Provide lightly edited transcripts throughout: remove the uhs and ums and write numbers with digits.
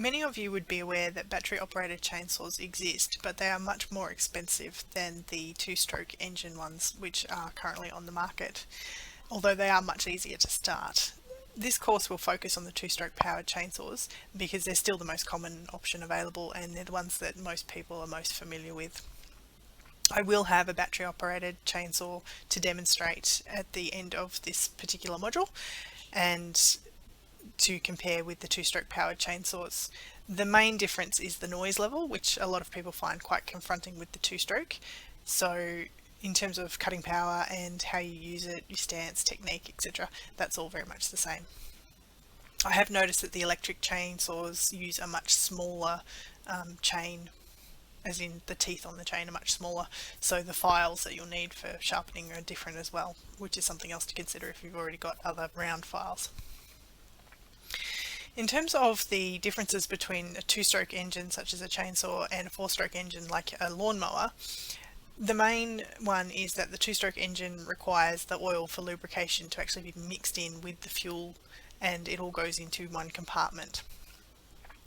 Many of you would be aware that battery operated chainsaws exist, but they are much more expensive than the two-stroke engine ones which are currently on the market, although they are much easier to start. This course will focus on the two-stroke powered chainsaws because they're still the most common option available and they're the ones that most people are most familiar with. I will have a battery operated chainsaw to demonstrate at the end of this particular module and to compare with the two-stroke powered chainsaws. The main difference is the noise level, which a lot of people find quite confronting with the two-stroke. So in terms of cutting power and how you use it, your stance, technique, etc., that's all very much the same. I have noticed that the electric chainsaws use a much smaller chain, as in the teeth on the chain are much smaller, so the files that you'll need for sharpening are different as well, which is something else to consider if you've already got other round files. In terms of the differences between a two-stroke engine such as a chainsaw and a four-stroke engine like a lawnmower, the main one is that the two-stroke engine requires the oil for lubrication to actually be mixed in with the fuel, and it all goes into one compartment.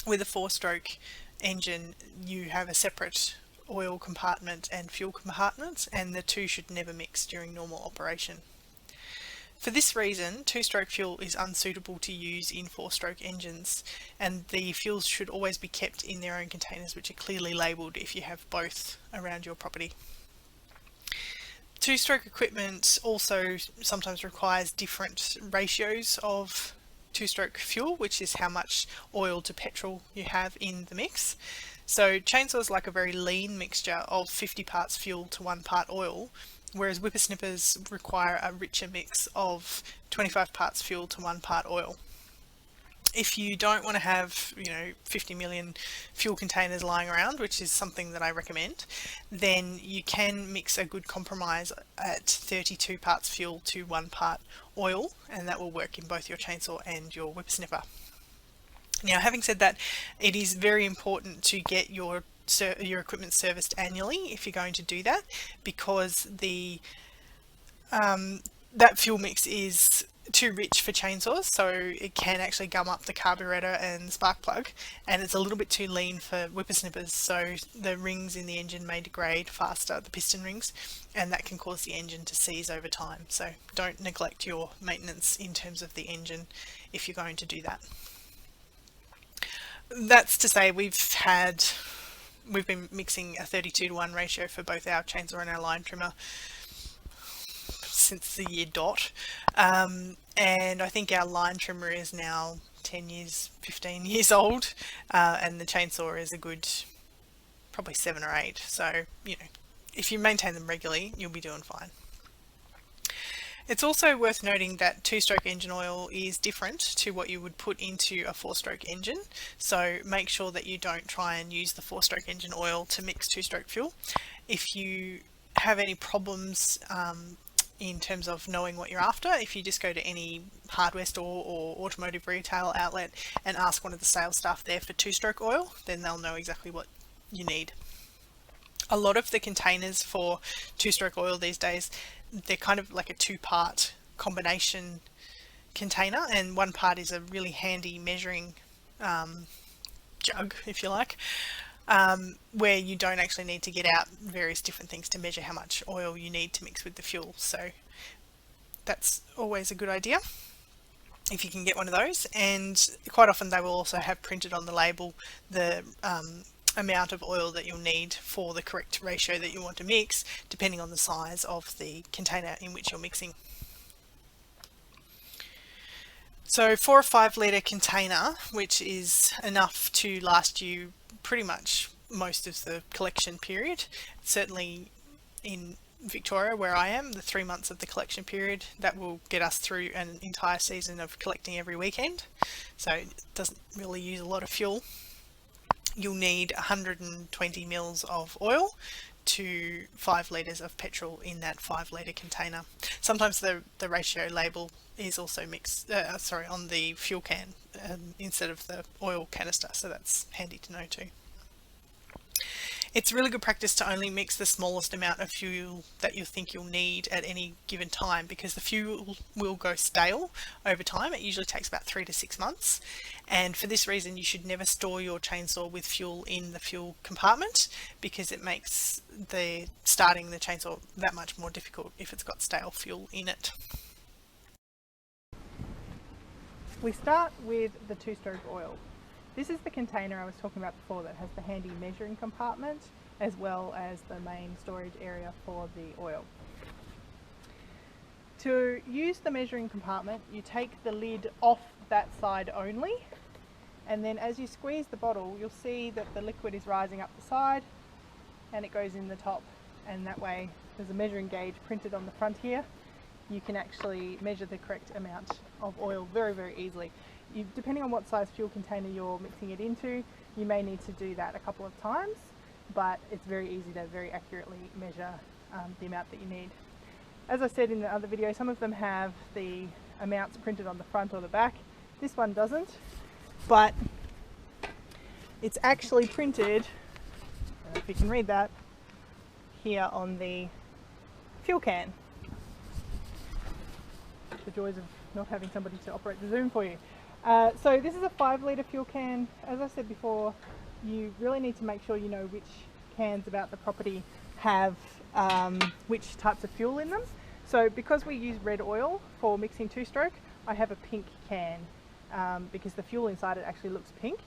With a four-stroke engine you have a separate oil compartment and fuel compartment, and the two should never mix during normal operation. For this reason, two-stroke fuel is unsuitable to use in four-stroke engines, and the fuels should always be kept in their own containers, which are clearly labelled if you have both around your property. Two-stroke equipment also sometimes requires different ratios of two-stroke fuel, which is how much oil to petrol you have in the mix. So chainsaws like a very lean mixture of 50 parts fuel to 1 part oil, whereas whippersnippers require a richer mix of 25 parts fuel to 1 part oil. If you don't want to have 50 million fuel containers lying around, which is something that I recommend, then you can mix a good compromise at 32 parts fuel to 1 part oil, and that will work in both your chainsaw and your whippersnipper. Now, having said that, it is very important to get your equipment serviced annually if you're going to do that, because that fuel mix is too rich for chainsaws, so it can actually gum up the carburetor and spark plug, and it's a little bit too lean for whippersnippers, so the rings in the engine may degrade faster, the piston rings, and that can cause the engine to seize over time. So don't neglect your maintenance in terms of the engine if you're going to do that. That's to say we've been mixing a 32:1 ratio for both our chainsaw and our line trimmer since the year dot, and I think our line trimmer is now 10 years, 15 years old, and the chainsaw is a good probably 7 or 8, so if you maintain them regularly you'll be doing fine. It's also worth noting that two-stroke engine oil is different to what you would put into a four-stroke engine, so make sure that you don't try and use the four-stroke engine oil to mix two-stroke fuel. If you have any problems in terms of knowing what you're after, if you just go to any hardware store or automotive retail outlet and ask one of the sales staff there for two-stroke oil, then they'll know exactly what you need. A lot of the containers for two-stroke oil these days, they're kind of like a 2-part combination container, and 1 part is a really handy measuring jug, if you like, where you don't actually need to get out various different things to measure how much oil you need to mix with the fuel. So that's always a good idea if you can get one of those, and quite often they will also have printed on the label the amount of oil that you'll need for the correct ratio that you want to mix, depending on the size of the container in which you're mixing. So for a 5 litre container, which is enough to last you pretty much most of the collection period, certainly in Victoria where I am, the 3 months of the collection period, that will get us through an entire season of collecting every weekend, so it doesn't really use a lot of fuel. You'll need 120 mils of oil to 5 litres of petrol in that 5 litre container. Sometimes the ratio label is also mixed, on the fuel can instead of the oil canister, so that's handy to know too. It's really good practice to only mix the smallest amount of fuel that you think you'll need at any given time, because the fuel will go stale over time. It usually takes about 3 to 6 months. And for this reason, you should never store your chainsaw with fuel in the fuel compartment, because it makes starting the chainsaw that much more difficult if it's got stale fuel in it. We start with the two-stroke oil. This is the container I was talking about before that has the handy measuring compartment as well as the main storage area for the oil. To use the measuring compartment, you take the lid off that side only, and then as you squeeze the bottle, you'll see that the liquid is rising up the side and it goes in the top, and that way there's a measuring gauge printed on the front here. You can actually measure the correct amount of oil very, very easily. Depending on what size fuel container you're mixing it into, you may need to do that a couple of times, but it's very easy to very accurately measure the amount that you need. As I said in the other video, some of them have the amounts printed on the front or the back. This one doesn't, but it's actually printed, I don't know if you can read that, here on the fuel can. The joys of not having somebody to operate the Zoom for you. So this is a 5 litre fuel can. As I said before, you really need to make sure you know which cans about the property have which types of fuel in them. So because we use red oil for mixing two-stroke, I have a pink can because the fuel inside it actually looks pink,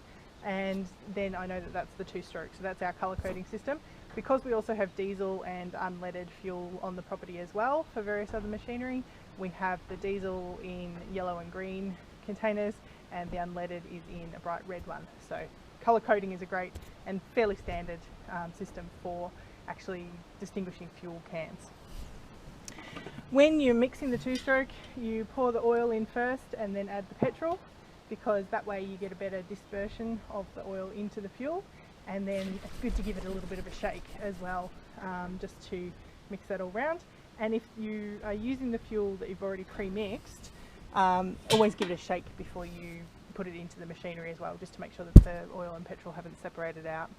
and then I know that that's the two-stroke. So that's our colour coding system. Because we also have diesel and unleaded fuel on the property as well for various other machinery, we have the diesel in yellow and green containers and the unleaded is in a bright red one. So colour coding is a great and fairly standard system for actually distinguishing fuel cans. When you're mixing the two-stroke, you pour the oil in first and then add the petrol, because that way you get a better dispersion of the oil into the fuel, and then it's good to give it a little bit of a shake as well, just to mix that all round. And if you are using the fuel that you've already pre-mixed, always give it a shake before you put it into the machinery as well, just to make sure that the oil and petrol haven't separated out.